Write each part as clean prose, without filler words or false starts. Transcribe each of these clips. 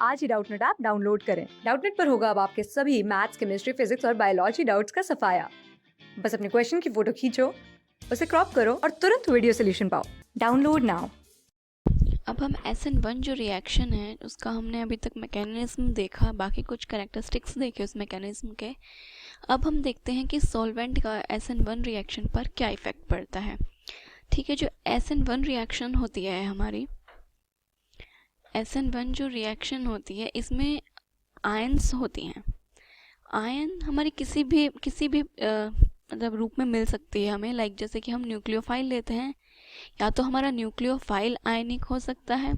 आज ही Doubtnut app download करें। Doubtnut पर होगा अब आपके सभी मैथ्स, केमिस्ट्री, फिजिक्स और बायोलॉजी डाउट्स का सफाया। बस अपने क्वेश्चन की फोटो खींचो, उसे क्रॉप करो और तुरंत वीडियो सोल्यूशन पाओ। Download now. अब हम SN1 जो रिएक्शन है उसका हमने अभी तक मैकेनिज्म देखा, बाकी कुछ कैरेक्टरिस्टिक्स देखे उस मैकेनिज्म के। अब हम देखते हैं कि सॉल्वेंट का SN1 रिएक्शन पर क्या इफ़ेक्ट पड़ता है। ठीक है, जो SN1 रिएक्शन होती है हमारी, SN1 जो रिएक्शन होती है इसमें आयंस होती हैं। आयन हमारी किसी भी मतलब रूप में मिल सकती है हमें, लाइक जैसे कि हम न्यूक्लियोफाइल लेते हैं, या तो हमारा न्यूक्लियोफाइल आयनिक हो सकता है,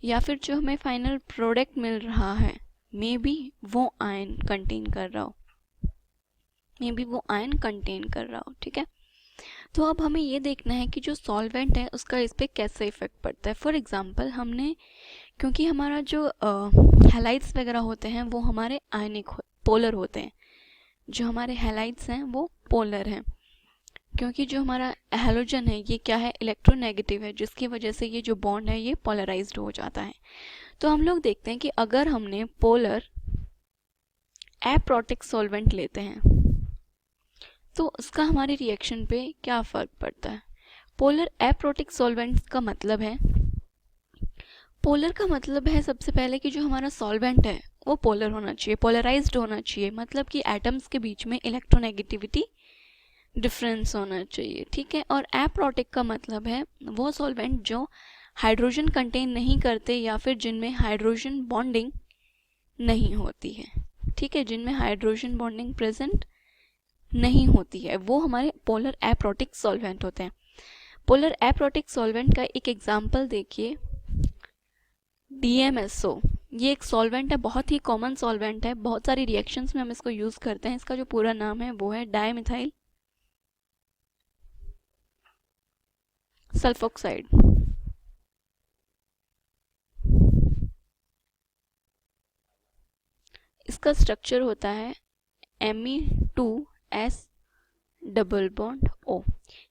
या फिर जो हमें फाइनल प्रोडक्ट मिल रहा है मे बी वो आयन कंटेन कर रहा हो, ठीक है। तो अब हमें ये देखना है कि जो सॉल्वेंट है उसका इस पर कैसे इफेक्ट पड़ता है। फॉर एग्जांपल हमने, क्योंकि हमारा जो हैलाइड्स वगैरह होते हैं वो हमारे आयनिक पोलर होते हैं, जो हमारे हैलाइड्स हैं वो पोलर हैं, क्योंकि जो हमारा हैलोजन है ये क्या है, इलेक्ट्रोनेगेटिव है, जिसकी वजह से ये जो बॉन्ड है ये पोलराइज्ड हो जाता है। तो हम लोग देखते हैं कि अगर हमने पोलर एप्रोटिक सॉल्वेंट लेते हैं तो उसका हमारे रिएक्शन पे क्या फ़र्क पड़ता है। पोलर एप्रोटिक सॉल्वेंट्स का मतलब है, पोलर का मतलब है सबसे पहले कि जो हमारा सॉल्वेंट है वो पोलर होना चाहिए, पोलराइज्ड होना चाहिए, मतलब कि एटम्स के बीच में इलेक्ट्रोनेगेटिविटी डिफरेंस होना चाहिए, ठीक है। और एप्रोटिक का मतलब है वो सॉल्वेंट जो हाइड्रोजन कंटेन नहीं करते या फिर जिनमें हाइड्रोजन बॉन्डिंग नहीं होती है, ठीक है, जिनमें हाइड्रोजन बॉन्डिंग प्रेजेंट नहीं होती है, वो हमारे पोलर एप्रोटिक सॉल्वेंट होते हैं। पोलर एप्रोटिक सॉल्वेंट का एक एग्जांपल देखिए, DMSO। ये एक सॉल्वेंट है, बहुत ही कॉमन सॉल्वेंट है, बहुत सारी रिएक्शंस में हम इसको यूज करते हैं। इसका जो पूरा नाम है वो है डाइमिथाइल सल्फोक्साइड। इसका स्ट्रक्चर होता है Me2S डबल बॉन्ड O।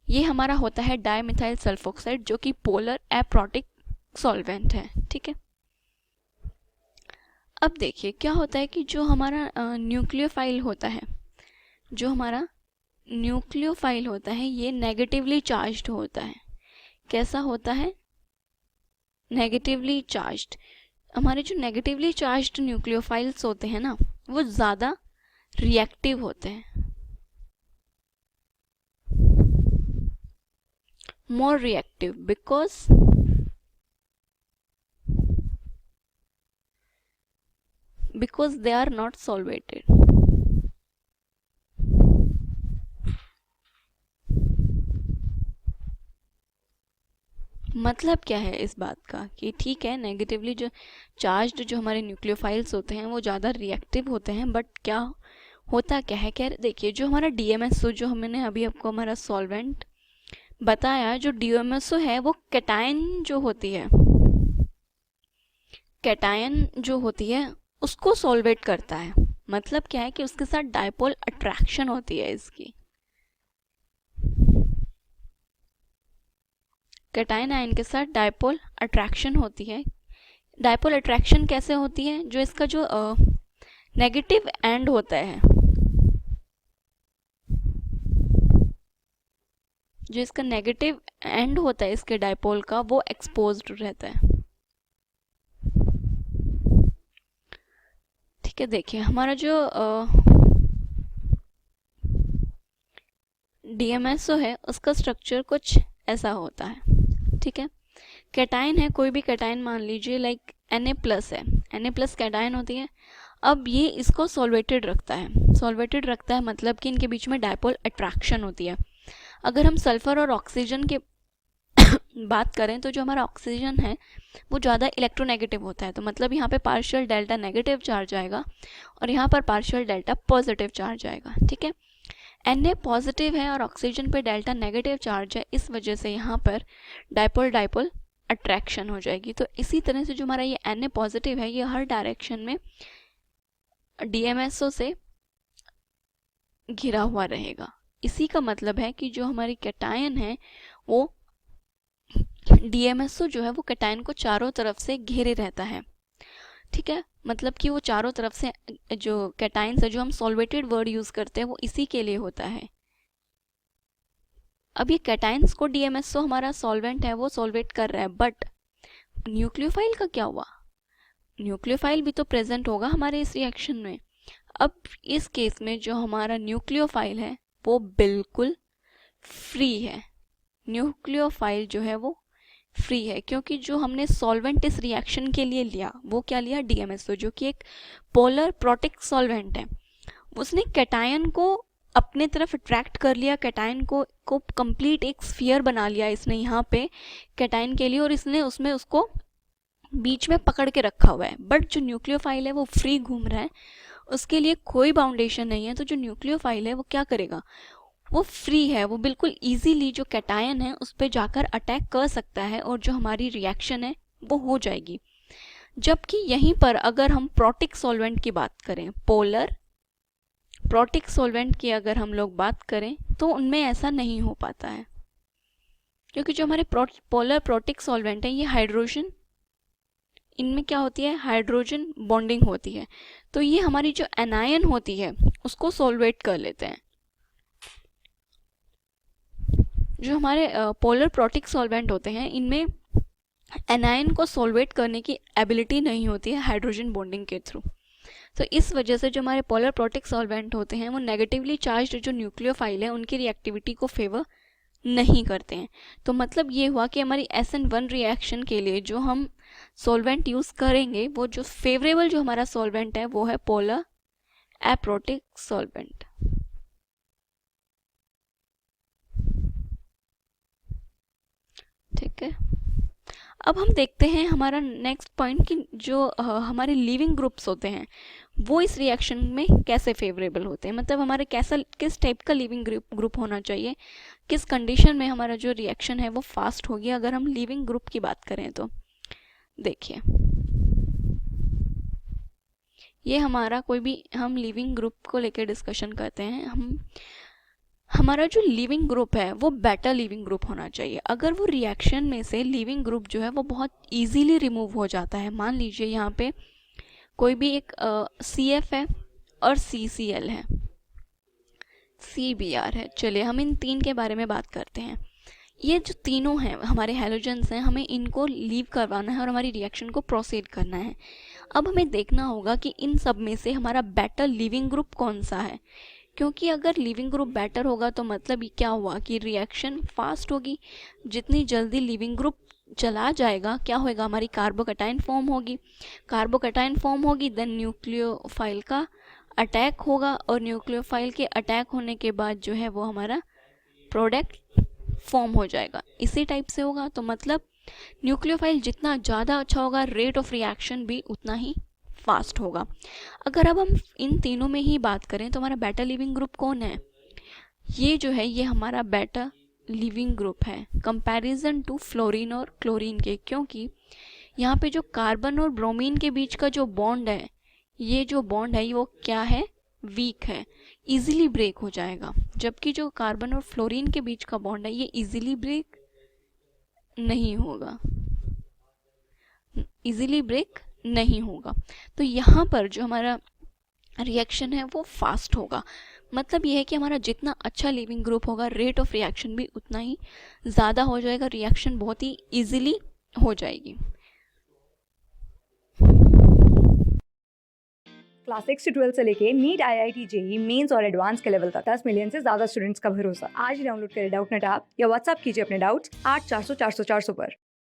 ये हमारा होता है डाइमिथाइल सल्फोक्साइड, जो कि पोलर एप्रोटिक सॉल्वेंट है, ठीक है। अब देखिए क्या होता है कि जो हमारा न्यूक्लियोफाइल होता है, ये नेगेटिवली चार्ज्ड होता है। कैसा होता है? Negatively charged. हमारे जो नेगेटिवली चार्ज्ड न्यूक्लियोफाइल्स होते हैं ना, वो ज़्यादा रिएक्टिव होते हैं, more reactive because they are not solvated। मतलब क्या है इस बात का कि ठीक है, नेगेटिवली जो चार्ज्ड जो हमारे न्यूक्लियोफाइल्स होते हैं वो ज़्यादा रिएक्टिव होते हैं, बट क्या होता क्या है, क्या देखिए जो हमारा DMSO, जो हमने अभी आपको हमारा सॉल्वेंट बताया, जो DMSO है वो कैटायन जो होती है उसको सॉल्वेट करता है। मतलब क्या है कि उसके साथ डायपोल अट्रैक्शन होती है इसकी। कैटायन आयन के साथ डायपोल अट्रैक्शन होती है। डायपोल अट्रैक्शन कैसे होती है? जो इसका जो नेगेटिव एंड होता है, इसके डायपोल का, वो एक्सपोज्ड रहता है, ठीक है। देखिए हमारा जो DMSO है उसका स्ट्रक्चर कुछ ऐसा होता है, ठीक है। कैटायन है, कोई भी कैटायन मान लीजिए, लाइक Na+ है, Na+ कैटायन होती है। अब ये इसको सॉल्वेटेड रखता है, मतलब कि इनके बीच में डायपोल अट्रैक्शन होती है। अगर हम सल्फर और ऑक्सीजन के बात करें तो जो हमारा ऑक्सीजन है वो ज़्यादा इलेक्ट्रोनेगेटिव होता है, तो मतलब यहाँ पे पार्शियल डेल्टा नेगेटिव चार्ज आएगा और यहाँ पर पार्शियल डेल्टा पॉजिटिव चार्ज आएगा, ठीक है। Na पॉजिटिव है और ऑक्सीजन पे डेल्टा नेगेटिव चार्ज है, इस वजह से यहाँ पर डायपोल अट्रैक्शन हो जाएगी। तो इसी तरह से जो हमारा ये Na पॉजिटिव है ये हर डायरेक्शन में DMSO से घिरा हुआ रहेगा। इसी का मतलब है कि जो हमारी कैटायन है वो DMSO जो है वो कैटायन को चारों तरफ से घेरे रहता है, ठीक है, मतलब कि वो चारों तरफ से जो कैटाइन्स है, जो हम सॉल्वेटेड वर्ड यूज़ करते हैं, वो इसी के लिए होता है। अब ये कैटाइन्स को DMSO हमारा सॉल्वेंट है वो सॉल्वेट कर रहा है, बट न्यूक्लियोफाइल का क्या हुआ? न्यूक्लियोफाइल भी तो प्रेजेंट होगा हमारे इस रिएक्शन में। अब इस केस में जो हमारा न्यूक्लियोफाइल है वो बिल्कुल फ्री है। न्यूक्लियोफाइल जो है वो फ्री है, क्योंकि जो हमने सॉल्वेंट इस रिएक्शन के लिए लिया वो क्या लिया? DMSO, जो कि एक पोलर प्रोटिक सॉल्वेंट है। उसने कैटायन को अपने तरफ अट्रैक्ट कर लिया, कैटायन को कंप्लीट एक स्फीयर बना लिया इसने यहाँ पे कैटायन के लिए, और इसने उसमें उसको बीच में पकड़ के रखा हुआ है। बट जो न्यूक्लियोफाइल है वो फ्री घूम रहा है, उसके लिए कोई बाउंडेशन नहीं है। तो जो न्यूक्लियोफाइल है वो क्या करेगा? वो फ्री है, वो बिल्कुल इजीली जो कैटायन है उस पर जाकर अटैक कर सकता है और जो हमारी रिएक्शन है वो हो जाएगी। जबकि यहीं पर अगर हम प्रोटिक सॉल्वेंट की बात करें, पोलर प्रोटिक सॉल्वेंट की अगर हम लोग बात करें, तो उनमें ऐसा नहीं हो पाता है, क्योंकि जो हमारे पोलर प्रोटिक सॉल्वेंट है ये हाइड्रोजन, इनमें क्या होती है? हाइड्रोजन बॉन्डिंग होती है। तो ये हमारी जो एनायन होती है उसको सॉल्वेट कर लेते हैं। जो हमारे पोलर प्रोटिक सॉल्वेंट होते हैं इनमें एनायन को सॉल्वेट करने की एबिलिटी नहीं होती है हाइड्रोजन बॉन्डिंग के थ्रू। तो इस वजह से जो हमारे पोलर प्रोटिक सॉल्वेंट होते हैं वो नेगेटिवली चार्ज्ड जो न्यूक्लियोफाइल है उनकी रिएक्टिविटी को फेवर नहीं करते हैं। तो मतलब ये हुआ कि हमारी SN1 रिएक्शन के लिए जो हम सॉल्वेंट यूज़ करेंगे, वो जो फेवरेबल जो हमारा सॉल्वेंट है वो है पोलर एप्रोटिक सॉल्वेंट। ठीक है, अब हम देखते हैं हमारा नेक्स्ट पॉइंट कि जो हमारे लिविंग ग्रुप्स होते हैं वो इस रिएक्शन में कैसे फेवरेबल होते हैं। मतलब हमारे किस टाइप का लिविंग ग्रुप होना चाहिए, किस कंडीशन में हमारा जो रिएक्शन है वो फास्ट होगी। अगर हम लिविंग ग्रुप की बात करें तो देखिए, ये हमारा कोई भी हम लिविंग ग्रुप को लेकर डिस्कशन करते हैं। हमारा जो लिविंग ग्रुप है वो बेटर लिविंग ग्रुप होना चाहिए। अगर वो रिएक्शन में से लिविंग ग्रुप जो है वो बहुत इजीली रिमूव हो जाता है, मान लीजिए यहाँ पे कोई भी एक CF है और CCl है, CBr है। चलिए हम इन तीन के बारे में बात करते हैं। ये जो तीनों हैं हमारे हैलोजेंस हैं, हमें इनको लीव करवाना है और हमारी रिएक्शन को प्रोसीड करना है। अब हमें देखना होगा कि इन सब में से हमारा बेटर लिविंग ग्रुप कौन सा है, क्योंकि अगर लिविंग ग्रुप बेटर होगा तो मतलब क्या हुआ कि रिएक्शन फास्ट होगी। जितनी जल्दी लिविंग ग्रुप चला जाएगा क्या होएगा? हमारी कार्बोकैटायन फॉर्म होगी। कार्बोकैटायन फॉर्म होगी देन न्यूक्लियोफाइल का अटैक होगा, और न्यूक्लियोफाइल के अटैक होने के बाद जो है वो हमारा प्रोडक्ट फॉर्म हो जाएगा। इसी टाइप से होगा। तो मतलब न्यूक्लियोफाइल जितना ज़्यादा अच्छा होगा, रेट ऑफ रिएक्शन भी उतना ही फास्ट होगा। अगर अब हम इन तीनों में ही बात करें तो हमारा बेटर लिविंग ग्रुप कौन है? ये जो है ये हमारा बेटर लिविंग ग्रुप है कंपैरिजन टू फ्लोरीन और क्लोरीन के, क्योंकि यहाँ पे जो कार्बन और ब्रोमीन के बीच का जो बॉन्ड है, ये जो बॉन्ड है वो क्या है? वीक है, इजीली ब्रेक हो जाएगा। जबकि जो कार्बन और फ्लोरीन के बीच का बॉन्ड है ये इजीली ब्रेक नहीं होगा, इजीली ब्रेक नहीं होगा। तो यहाँ पर जो हमारा रिएक्शन है वो फास्ट होगा। मतलब ये है कि हमारा जितना अच्छा लिविंग ग्रुप होगा, रेट ऑफ रिएक्शन भी उतना ही ज़्यादा हो जाएगा, रिएक्शन बहुत ही इजीली हो जाएगी। क्लास 6 से 12 से लेके नीट, IIT, JEE मेंस और एडवांस के लेवल तक 10 मिलियन से ज्यादा स्टूडेंट्स का भरोसा। आज ही डाउनलोड करें डाउटनेट ऐप या व्हाट्सएप कीजिए अपने डाउट्स 8400 400 400 पर।